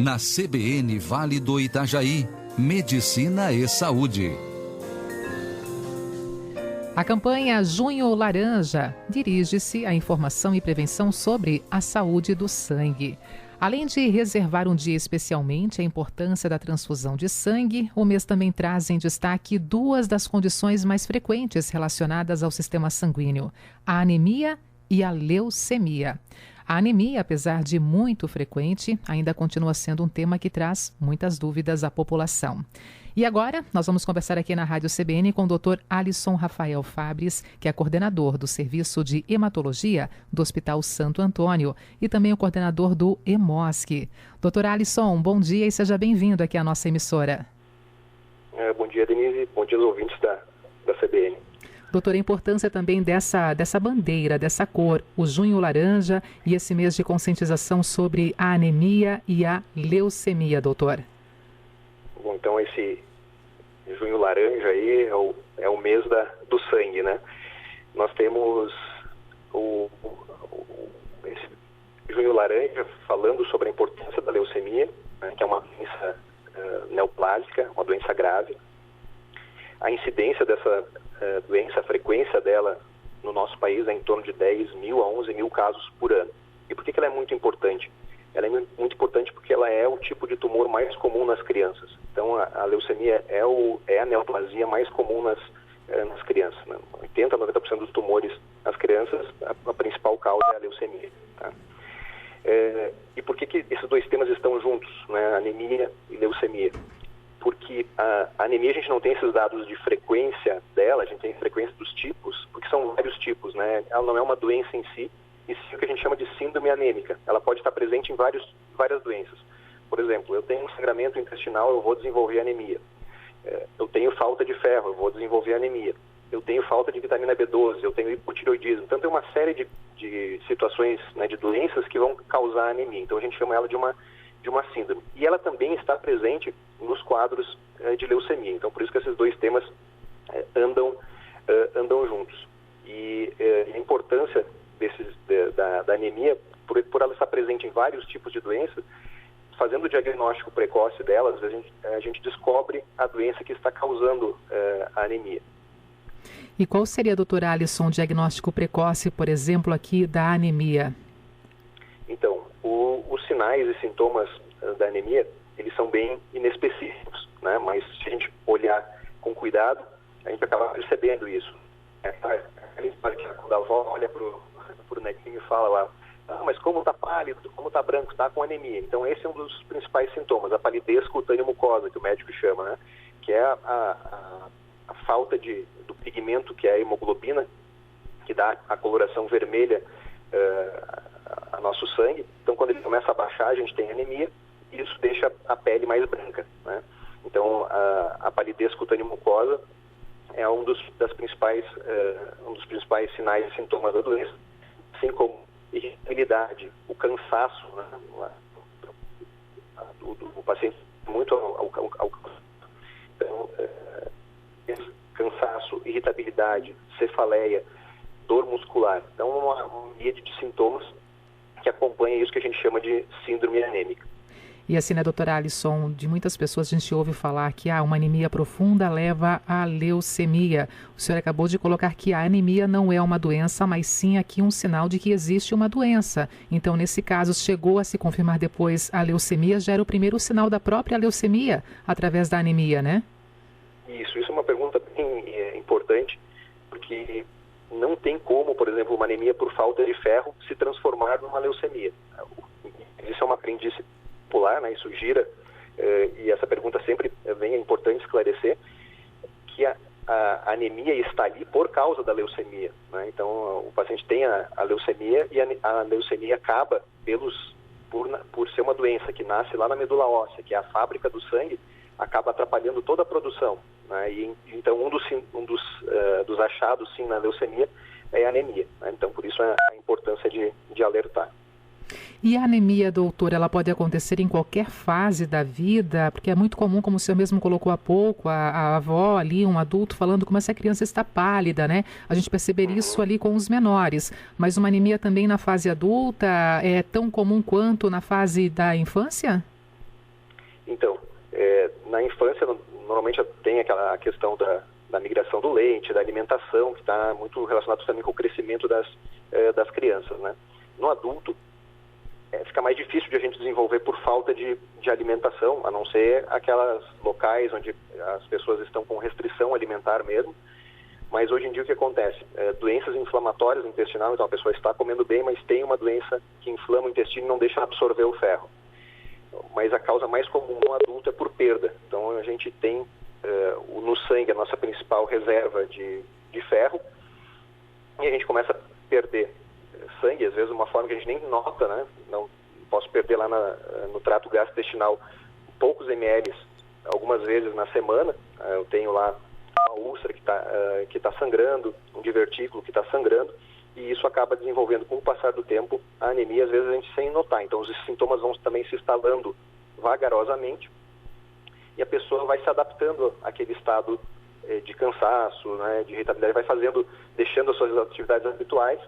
Na CBN Vale do Itajaí, Medicina e Saúde. A campanha Junho Laranja dirige-se à informação e prevenção sobre a saúde do sangue. Além de reservar um dia especialmente à importância da transfusão de sangue, o mês também traz em destaque duas das condições mais frequentes relacionadas ao sistema sanguíneo: a anemia e a leucemia. A anemia, apesar de muito frequente, ainda continua sendo um tema que traz muitas dúvidas à população. E agora, nós vamos conversar aqui na Rádio CBN com o Dr. Alisson Rafael Fabres, que é coordenador do Serviço de Hematologia do Hospital Santo Antônio e também o coordenador do EMOSC. Dr. Alisson, bom dia e seja bem-vindo aqui à nossa emissora. Bom dia, Denise. Bom dia aos ouvintes da CBN. Doutor, a importância também dessa bandeira, dessa cor, o Junho Laranja e esse mês de conscientização sobre a anemia e a leucemia, doutor. Bom, então esse Junho Laranja aí é o mês do sangue, né? Nós temos esse Junho Laranja falando sobre a importância da leucemia, né, que é uma doença neoplásica, uma doença grave. A incidência dessa doença, a frequência dela no nosso país é em torno de 10 mil a 11 mil casos por ano. E por que ela é muito importante? Ela é muito importante porque ela é o tipo de tumor mais comum nas crianças. Então, a leucemia é a neoplasia mais comum nas crianças. Né? 80% a 90% dos tumores nas crianças, a principal causa é a leucemia. Tá? E por que esses dois temas estão juntos, né? Anemia e leucemia? Porque a anemia a gente não tem esses dados de frequência dela, a gente tem frequência dos tipos, porque são vários tipos, né? Ela não é uma doença em si, e sim o que a gente chama de síndrome anêmica. Ela pode estar presente em várias doenças. Por exemplo, eu tenho um sangramento intestinal, eu vou desenvolver anemia. Eu tenho falta de ferro, eu vou desenvolver anemia. Eu tenho falta de vitamina B12, eu tenho hipotireoidismo. Então tem uma série de situações, né, de doenças que vão causar anemia. Então a gente chama ela de uma síndrome. E ela também está presente nos quadros de leucemia. Então, por isso que esses dois temas andam juntos. E a importância da anemia, por ela estar presente em vários tipos de doenças, fazendo o diagnóstico precoce delas, a gente descobre a doença que está causando a anemia. E qual seria, doutor Alisson, o diagnóstico precoce, por exemplo, aqui da anemia? Então, os sinais e sintomas da anemia, eles são bem inespecíficos, né? Mas se a gente olhar com cuidado, a gente acaba percebendo isso. Aquela história que quando a avó olha pro netinho e fala lá, mas como tá pálido, como tá branco, tá com anemia. Então esse é um dos principais sintomas, a palidez cutânea mucosa, que o médico chama, né? Que é a falta do pigmento, que é a hemoglobina, que dá a coloração vermelha a nosso sangue. Então, quando ele começa a baixar, a gente tem anemia e isso deixa a pele mais branca, né? Então, a palidez cutânea mucosa é um dos principais sinais e sintomas da doença, assim como irritabilidade, o cansaço, né? O paciente muito então, cansaço, irritabilidade, cefaleia, dor muscular. Então, uma míade de sintomas que acompanha isso que a gente chama de síndrome anêmica. E assim, né, doutora Alisson, de muitas pessoas a gente ouve falar que uma anemia profunda leva à leucemia. O senhor acabou de colocar que a anemia não é uma doença, mas sim aqui um sinal de que existe uma doença. Então, nesse caso, chegou a se confirmar depois a leucemia, já era o primeiro sinal da própria leucemia através da anemia, né? Isso é uma pergunta bem importante, porque não tem como, por exemplo, uma anemia por falta de ferro se transformar numa leucemia. Isso é uma crendice popular, né? Isso gira, e essa pergunta sempre é importante esclarecer, que a anemia está ali por causa da leucemia, né? Então, o paciente tem a leucemia e a leucemia acaba por ser uma doença que nasce lá na medula óssea, que é a fábrica do sangue, acaba atrapalhando toda a produção, né? E então um dos achados sim na leucemia é a anemia, né? Então por isso a importância de alertar. E a anemia, doutor, ela pode acontecer em qualquer fase da vida? Porque é muito comum, como o senhor mesmo colocou há pouco, a avó ali, um adulto, falando como essa criança está pálida, né? A gente perceber isso ali com os menores. Mas uma anemia também na fase adulta é tão comum quanto na fase da infância? Então, na infância, normalmente tem aquela questão da migração do leite, da alimentação, que está muito relacionado também com o crescimento das crianças, né? No adulto, fica mais difícil de a gente desenvolver por falta de alimentação, a não ser aquelas locais onde as pessoas estão com restrição alimentar mesmo. Mas hoje em dia o que acontece? Doenças inflamatórias no intestinal, então a pessoa está comendo bem, mas tem uma doença que inflama o intestino e não deixa absorver o ferro. Mas a causa mais comum no adulto é por perda. Então a gente tem no sangue a nossa principal reserva de ferro, e a gente começa a perder sangue, às vezes de uma forma que a gente nem nota, né? Não posso perder lá no trato gastrointestinal poucos ml, algumas vezes na semana. Eu tenho lá uma úlcera que tá sangrando, um divertículo que está sangrando, e isso acaba desenvolvendo, com o passar do tempo, a anemia, às vezes a gente sem notar. Então os sintomas vão também se instalando vagarosamente, e a pessoa vai se adaptando àquele estado de cansaço, né, de irritabilidade, vai deixando as suas atividades habituais,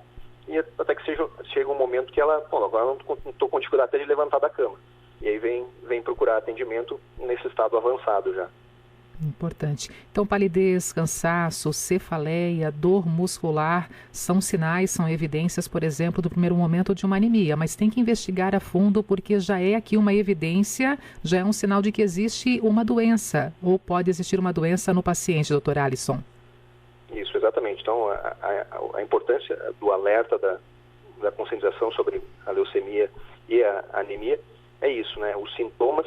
e até que chega um momento que ela, agora não estou com dificuldade até de levantar da cama. E aí vem procurar atendimento nesse estado avançado já. Importante. Então, palidez, cansaço, cefaleia, dor muscular são sinais, são evidências, por exemplo, do primeiro momento de uma anemia, mas tem que investigar a fundo porque já é aqui uma evidência, já é um sinal de que existe uma doença, ou pode existir uma doença no paciente, doutor Alisson. Isso, exatamente. Então, a importância do alerta, da conscientização sobre a leucemia e a anemia é isso, né? Os sintomas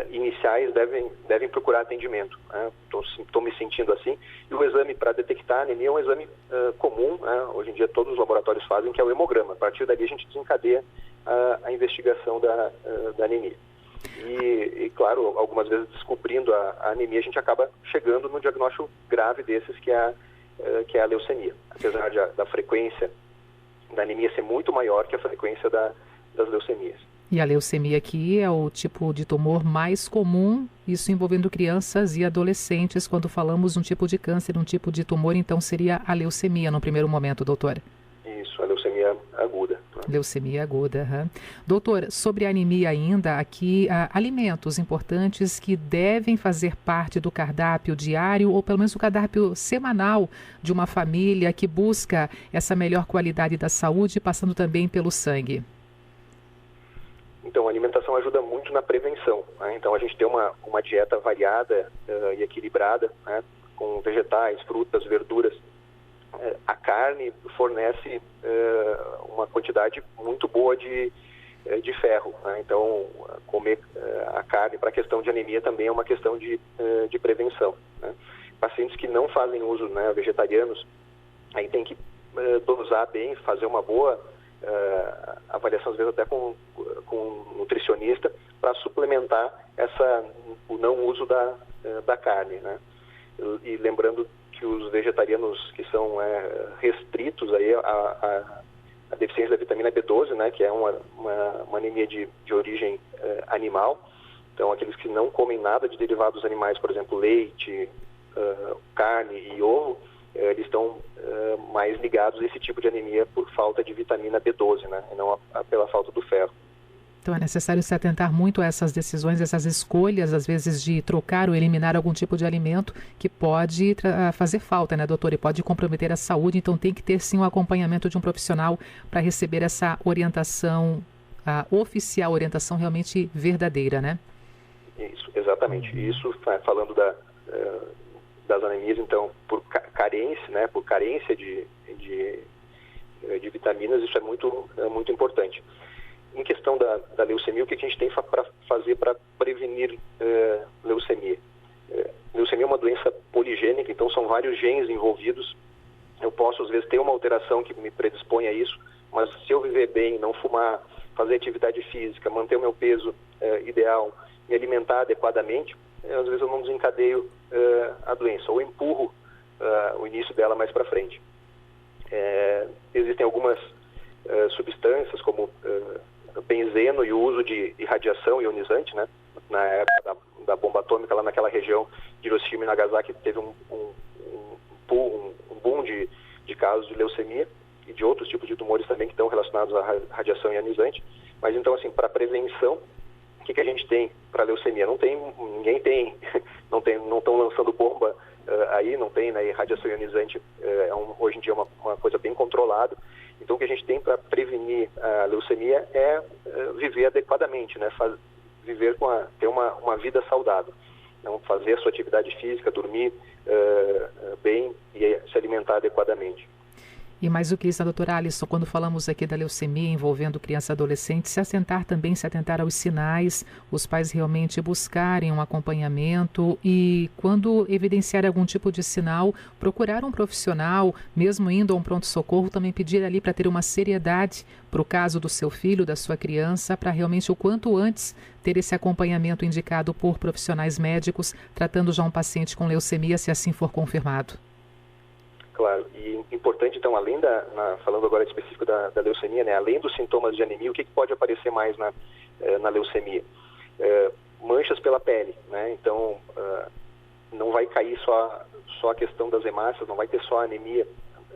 iniciais devem procurar atendimento, né? Estou me sentindo assim, e o exame para detectar a anemia é um exame comum, né? Hoje em dia todos os laboratórios fazem, que é o hemograma. A partir dali a gente desencadeia a investigação da anemia. E claro, algumas vezes descobrindo a anemia, a gente acaba chegando no diagnóstico grave desses, que é a leucemia. Apesar da frequência da anemia ser muito maior que a frequência das leucemias. E a leucemia aqui é o tipo de tumor mais comum, isso envolvendo crianças e adolescentes. Quando falamos de um tipo de câncer, um tipo de tumor, então seria a leucemia no primeiro momento, doutor? Isso, a leucemia aguda. Né? Leucemia aguda. Uhum. Doutor, sobre a anemia ainda, aqui alimentos importantes que devem fazer parte do cardápio diário ou pelo menos o cardápio semanal de uma família que busca essa melhor qualidade da saúde, passando também pelo sangue. Então, a alimentação ajuda muito na prevenção, né? Então, a gente tem uma dieta variada e equilibrada, né? Com vegetais, frutas, verduras. A carne fornece uma quantidade muito boa de ferro, né? Então, comer a carne para a questão de anemia também é uma questão de prevenção, né? Pacientes que não fazem uso, né, vegetarianos, aí tem que dosar bem, fazer uma boa avaliação, às vezes até com um nutricionista, para suplementar o não uso da carne, né? E lembrando que os vegetarianos que são restritos aí a deficiência da vitamina B12, né, que é uma anemia de origem animal, então aqueles que não comem nada de derivados animais, por exemplo, leite, carne e ovo, eles estão mais ligados a esse tipo de anemia por falta de vitamina B12, né, e não pela falta do ferro. Então é necessário se atentar muito a essas decisões, essas escolhas, às vezes de trocar ou eliminar algum tipo de alimento que pode fazer falta, né, doutor? E pode comprometer a saúde, então tem que ter sim um acompanhamento de um profissional para receber essa orientação oficial, orientação realmente verdadeira, né? Isso, exatamente. Isso, falando das anemias, então, por carência, né, por carência de vitaminas, isso é muito importante. Em questão da leucemia, o que a gente tem para fazer para prevenir leucemia? Leucemia é uma doença poligênica, então são vários genes envolvidos. Eu posso, às vezes, ter uma alteração que me predispõe a isso, mas se eu viver bem, não fumar, fazer atividade física, manter o meu peso ideal, me alimentar adequadamente, às vezes eu não desencadeio a doença, ou empurro o início dela mais para frente. Existem algumas substâncias, como benzeno e o uso de radiação ionizante, né? Na época da bomba atômica, lá naquela região de Hiroshima e Nagasaki, teve um boom de casos de leucemia e de outros tipos de tumores também que estão relacionados à radiação ionizante. Mas então, assim, para prevenção, que a gente tem para leucemia? Ninguém tem, não estão lançando bomba aí, não tem, né? E radiação ionizante hoje em dia é uma coisa bem controlada. Então, o que a gente tem para prevenir a leucemia é viver adequadamente, né? Ter uma vida saudável. Então, fazer a sua atividade física, dormir bem e se alimentar adequadamente. E mais do que isso, doutora Alisson, quando falamos aqui da leucemia envolvendo criança e adolescente, se atentar aos sinais, os pais realmente buscarem um acompanhamento e, quando evidenciar algum tipo de sinal, procurar um profissional, mesmo indo a um pronto-socorro, também pedir ali para ter uma seriedade para o caso do seu filho, da sua criança, para realmente o quanto antes ter esse acompanhamento indicado por profissionais médicos, tratando já um paciente com leucemia, se assim for confirmado. Claro, e importante então, além falando agora específico da leucemia, né, além dos sintomas de anemia, o que pode aparecer mais na leucemia? Manchas pela pele, né? Então não vai cair só a questão das hemácias, não vai ter só a anemia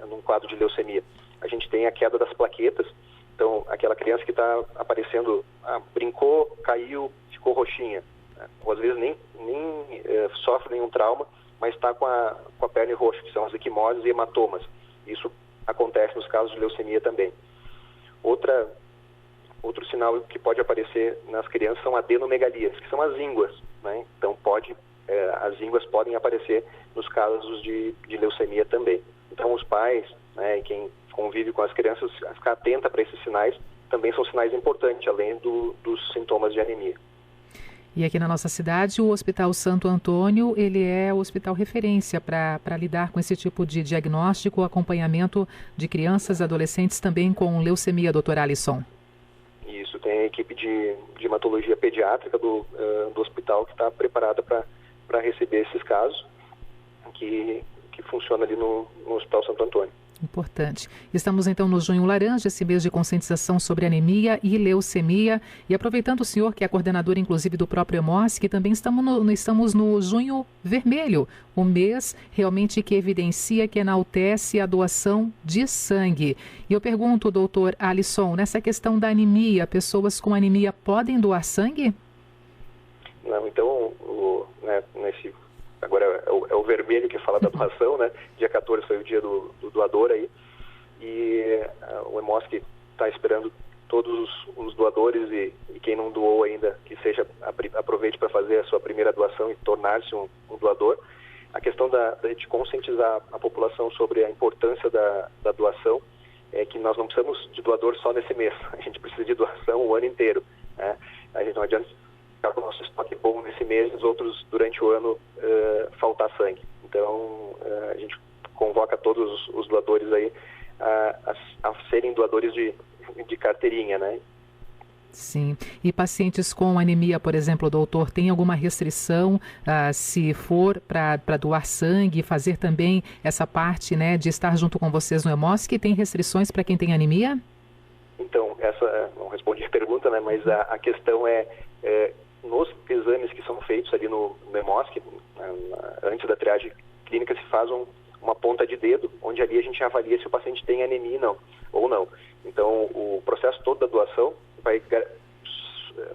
num quadro de leucemia. A gente tem a queda das plaquetas, então aquela criança que está aparecendo, brincou, caiu, ficou roxinha, né? Ou às vezes nem sofre nenhum trauma, mas está com a pele roxa, que são as equimoses e hematomas. Isso acontece nos casos de leucemia também. Outro sinal que pode aparecer nas crianças são adenomegalias, que são as ínguas, né? Então as ínguas podem aparecer nos casos de leucemia também. Então os pais, né, e quem convive com as crianças, ficar atenta para esses sinais, também são sinais importantes, além dos sintomas de anemia. E aqui na nossa cidade, o Hospital Santo Antônio, ele é o hospital referência para lidar com esse tipo de diagnóstico, acompanhamento de crianças e adolescentes também com leucemia, doutora Alisson. Isso, tem a equipe de hematologia pediátrica do hospital que está preparada para receber esses casos, que funciona ali no Hospital Santo Antônio. Importante. Estamos então no Junho Laranja, esse mês de conscientização sobre anemia e leucemia. E aproveitando o senhor, que é coordenador inclusive do próprio EMOSC, também estamos no Junho Vermelho, o mês realmente que evidencia, que enaltece a doação de sangue. E eu pergunto, doutor Alisson, nessa questão da anemia, pessoas com anemia podem doar sangue? Não, então, agora é o vermelho que fala da doação, né? Dia 14 foi o dia do doador aí. E o EMOSC está esperando todos os doadores e quem não doou ainda, que aproveite para fazer a sua primeira doação e tornar-se um doador. A questão de conscientizar a população sobre a importância da doação é que nós não precisamos de doador só nesse mês. A gente precisa de doação o ano inteiro, né? A gente não adianta ficar com o nosso estoque bom nesse mês, os outros durante o ano faltar sangue. Então a gente convoca todos os doadores aí a serem doadores de carteirinha, né? Sim. E pacientes com anemia, por exemplo, doutor, tem alguma restrição se for para doar sangue, fazer também essa parte, né, de estar junto com vocês no EMOSC? Tem restrições para quem tem anemia? Então, essa não respondi a pergunta, né, mas a questão nos exames que são feitos ali no EMOSC, antes da triagem clínica, se faz uma ponta de dedo, onde ali a gente avalia se o paciente tem anemia ou não. Então, o processo todo da doação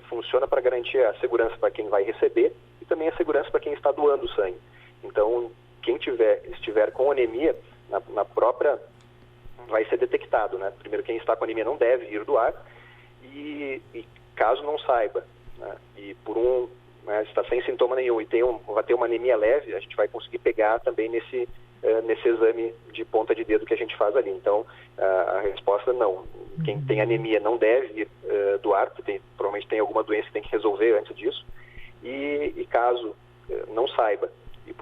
funciona para garantir a segurança para quem vai receber e também a segurança para quem está doando sangue. Então, quem estiver com anemia, na própria, vai ser detectado, né? Primeiro, quem está com anemia não deve ir doar e caso não saiba, né, e está sem sintoma nenhum e vai ter uma anemia leve, a gente vai conseguir pegar também nesse exame de ponta de dedo que a gente faz ali. Então, a resposta não. Quem tem anemia não deve ir doar, porque provavelmente tem alguma doença que tem que resolver antes disso. E caso não saiba e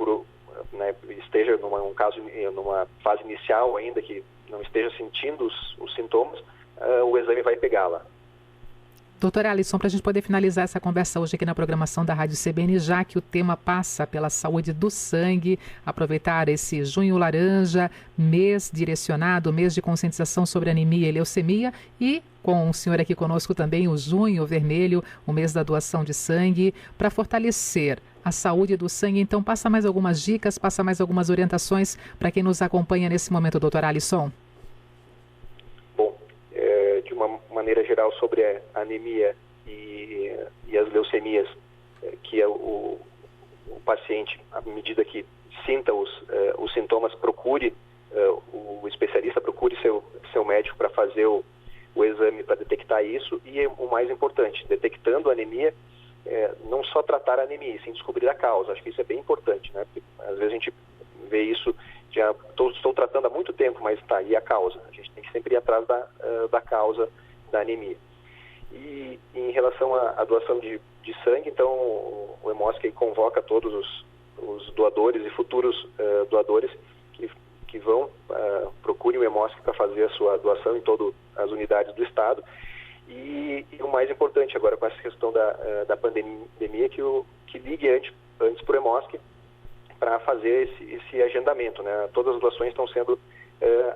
esteja numa fase inicial ainda, que não esteja sentindo os sintomas, o exame vai pegar lá. Doutora Alisson, para a gente poder finalizar essa conversa hoje aqui na programação da Rádio CBN, já que o tema passa pela saúde do sangue, aproveitar esse Junho Laranja, mês direcionado, mês de conscientização sobre anemia e leucemia, e com o senhor aqui conosco também o Junho Vermelho, o mês da doação de sangue, para fortalecer a saúde do sangue. Então, passa mais algumas dicas, passa mais algumas orientações para quem nos acompanha nesse momento, doutora Alisson. De uma maneira geral, sobre a anemia e as leucemias, que é o paciente, à medida que sinta os sintomas, procure o especialista, procure seu médico para fazer o exame para detectar isso, e o mais importante, detectando a anemia, não só tratar a anemia, sim descobrir a causa. Acho que isso é bem importante, né? Porque, às vezes a gente vê isso, já estou tratando há muito tempo, mas está aí a causa. A gente tem que sempre ir atrás da causa da anemia. E em relação à doação de sangue, então o EMOSC convoca todos os doadores e futuros doadores que vão, procurem o EMOSC para fazer a sua doação em todas as unidades do Estado. E o mais importante agora com essa questão da pandemia, que ligue antes para o EMOSC para fazer esse agendamento, né? Todas as doações estão sendo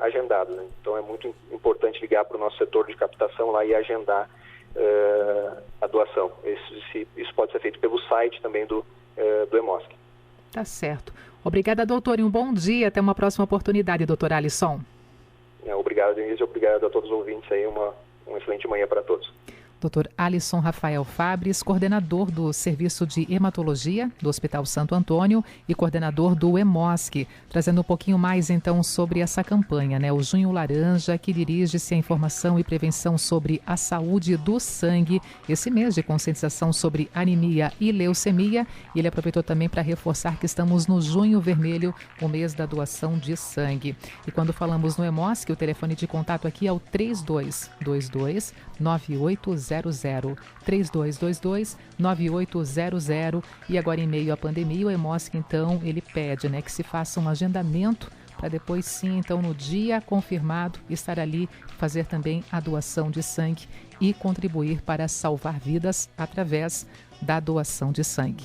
agendadas, né? Então é muito importante ligar para o nosso setor de captação lá e agendar a doação. Isso pode ser feito pelo site também do EMOSC. Tá certo. Obrigada, doutor, e um bom dia. Até uma próxima oportunidade, doutor Alisson. Obrigado, Denise. Obrigado a todos os ouvintes aí. Uma excelente manhã para todos. Dr. Alisson Rafael Fabres, coordenador do Serviço de Hematologia do Hospital Santo Antônio e coordenador do EMOSC, trazendo um pouquinho mais então sobre essa campanha, né? O Junho Laranja, que dirige-se à informação e prevenção sobre a saúde do sangue, esse mês de conscientização sobre anemia e leucemia. E ele aproveitou também para reforçar que estamos no Junho Vermelho, o mês da doação de sangue. E quando falamos no EMOSC, o telefone de contato aqui é o 3222-9800. 3222-9800. E agora, em meio à pandemia, o EMOSC, então, ele pede, né, que se faça um agendamento para depois sim, então, no dia confirmado, estar ali, fazer também a doação de sangue e contribuir para salvar vidas através da doação de sangue.